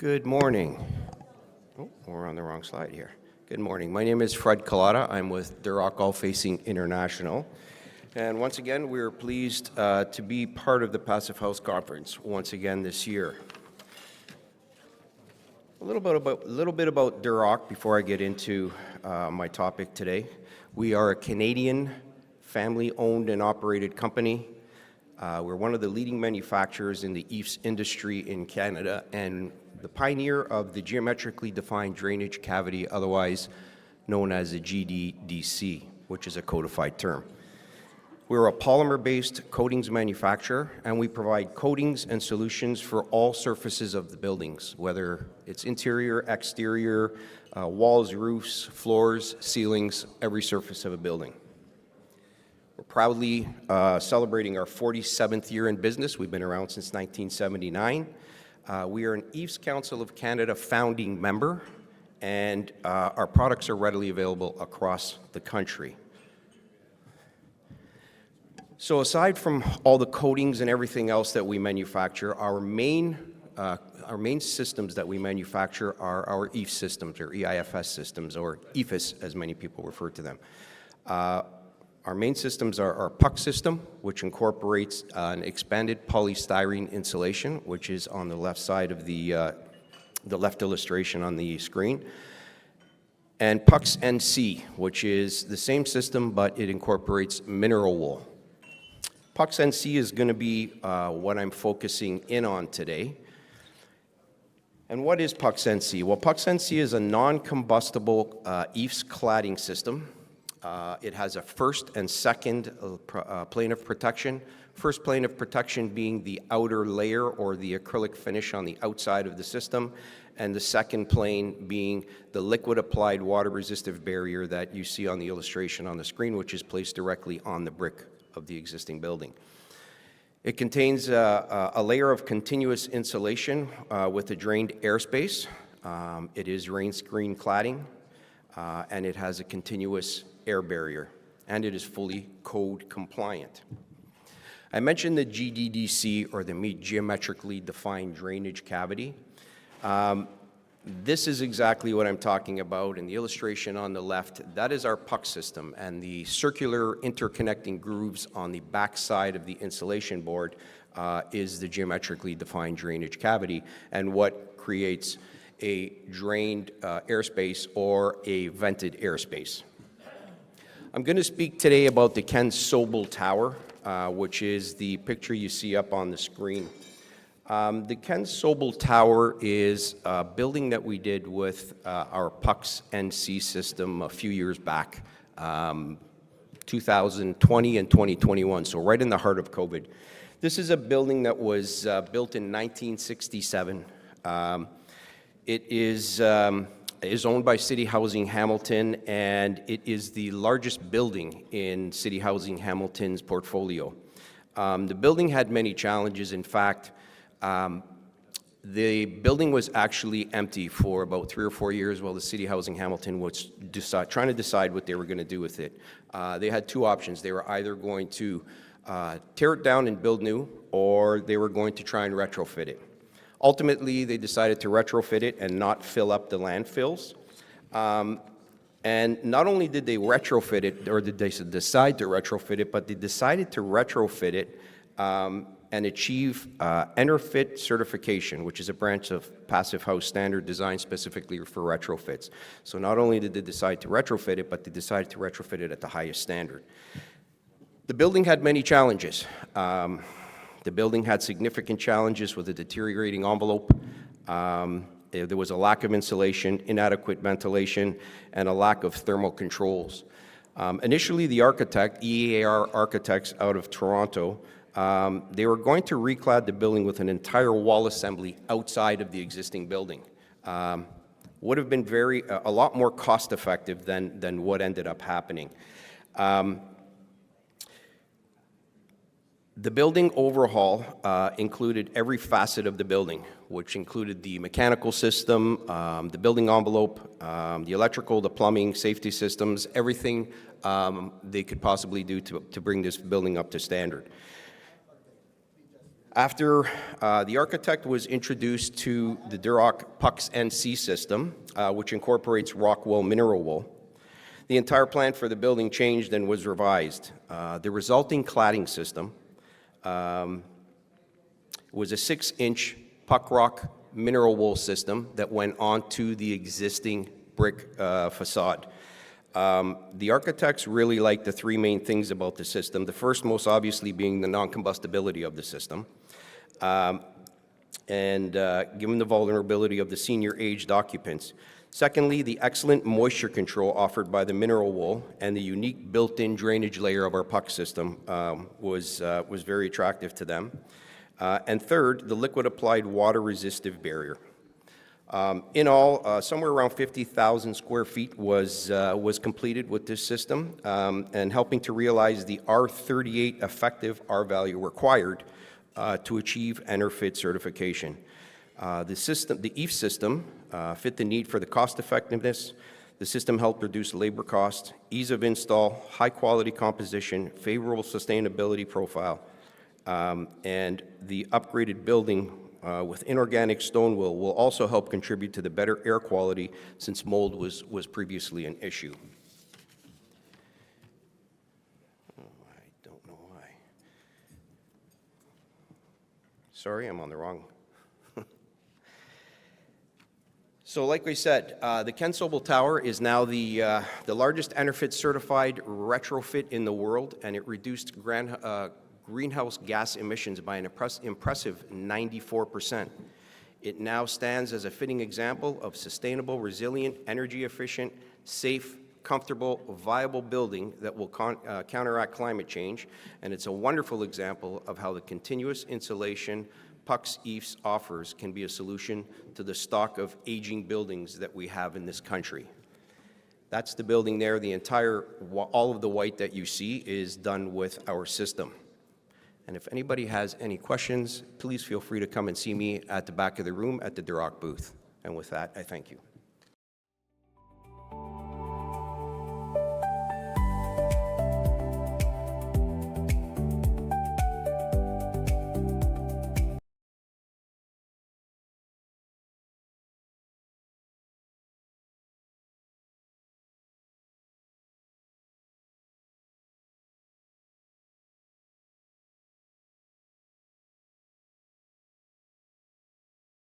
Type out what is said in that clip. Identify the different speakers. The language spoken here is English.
Speaker 1: Good morning. Oh, we're on the wrong slide here. Good morning. My name is Fred Collada. I'm with DuROCK Alfacing International. And once again, we're pleased to be part of the Passive House Conference once again this year. A little bit about DuROCK before I get into my topic today. We are a Canadian family-owned and operated company. We're one of the leading manufacturers in the EIFS industry in Canada and the pioneer of the geometrically defined drainage cavity, otherwise known as the GDDC, which is a codified term. We're a polymer-based coatings manufacturer, and we provide coatings and solutions for all surfaces of the buildings, whether it's interior, exterior, walls, roofs, floors, ceilings, every surface of a building. We're proudly celebrating our 47th year in business. We've been around since 1979. We are an EIFS Council of Canada founding member, and our products are readily available across the country. So aside from all the coatings and everything else that we manufacture, our main systems that we manufacture are our EIFS systems, or EIFS systems, or EIFS as many people refer to them. Our main systems are our PUCCS system, which incorporates an expanded polystyrene insulation, which is on the left side of the left illustration on the screen, and PUCCS NC, which is the same system, but it incorporates mineral wool. PUCCS NC is going to be what I'm focusing in on today. And what is PUCCS NC? Well, PUCCS NC is a non-combustible EIFS cladding system. It has a first and second plane of protection. First plane of protection being the outer layer or the acrylic finish on the outside of the system, and the second plane being the liquid applied water resistive barrier that you see on the illustration on the screen, which is placed directly on the brick of the existing building. It contains a layer of continuous insulation with a drained airspace. It is rain screen cladding, and it has a continuous air barrier, and it is fully code compliant. I mentioned the GDDC, or the geometrically defined drainage cavity. This is exactly what I'm talking about. In the illustration on the left, that is our PUCCS system, and the circular interconnecting grooves on the back side of the insulation board is the geometrically defined drainage cavity, and what creates a drained airspace or a vented airspace. I'm going to speak today about the Ken Soble Tower, which is the picture you see up on the screen. The Ken Soble Tower is a building that we did with our PUCCS NC system a few years back, 2020 and 2021, so right in the heart of COVID. This is a building that was built in 1967. It is owned by City Housing Hamilton, and it is the largest building in City Housing Hamilton's portfolio. The building had many challenges. In fact, the building was actually empty for about 3 or 4 years while the City Housing Hamilton was trying to decide what they were going to do with it. They had two options. They were either going to tear it down and build new, or they were going to try and retrofit it. Ultimately, they decided to retrofit it and not fill up the landfills. And not only did they retrofit it, or did they decide to retrofit it, but they decided to retrofit it and achieve EnerPhit Certification, which is a branch of Passive House standard designed specifically for retrofits. So not only did they decide to retrofit it, but they decided to retrofit it at the highest standard. The building had many challenges. The building had significant challenges with a deteriorating envelope. There was a lack of insulation, inadequate ventilation, and a lack of thermal controls. Initially, the architect, EAR Architects out of Toronto, they were going to reclad the building with an entire wall assembly outside of the existing building. Would have been a lot more cost-effective than what ended up happening. The building overhaul included every facet of the building, which included the mechanical system, the building envelope, the electrical, the plumbing, safety systems, everything they could possibly do to bring this building up to standard. After the architect was introduced to the DuROCK PUCCS NC system, which incorporates rock wool mineral wool, the entire plan for the building changed and was revised. The resulting cladding system was a 6-inch puck rock mineral wool system that went onto the existing brick facade. The architects really liked the three main things about the system. The first, most obviously, being the non-combustibility of the system. Given the vulnerability of the senior-aged occupants. Secondly, the excellent moisture control offered by the mineral wool and the unique built-in drainage layer of our puck system was very attractive to them. And third, the liquid-applied water-resistive barrier. In all, somewhere around 50,000 square feet was completed with this system, and helping to realize the R38 effective R value required to achieve EnerPhit certification. The EIFS system fit the need for the cost effectiveness. The system helped reduce labor costs, ease of install, high quality composition, favorable sustainability profile, and the upgraded building with inorganic stone wool will also help contribute to the better air quality since mold was previously an issue. I don't know why. Sorry, I'm on the wrong. So like we said, the Ken Soble Tower is now the largest EnerPhit certified retrofit in the world, and it reduced greenhouse gas emissions by an impressive 94%. It now stands as a fitting example of sustainable, resilient, energy efficient, safe, comfortable, viable building that will counteract climate change, and it's a wonderful example of how the continuous insulation PUCCS EIFS offers can be a solution to the stock of aging buildings that we have in this country. That's the building there. The entire, all of the white that you see is done with our system. And if anybody has any questions, please feel free to come and see me at the back of the room at the DuROCK booth. And with that, I thank you.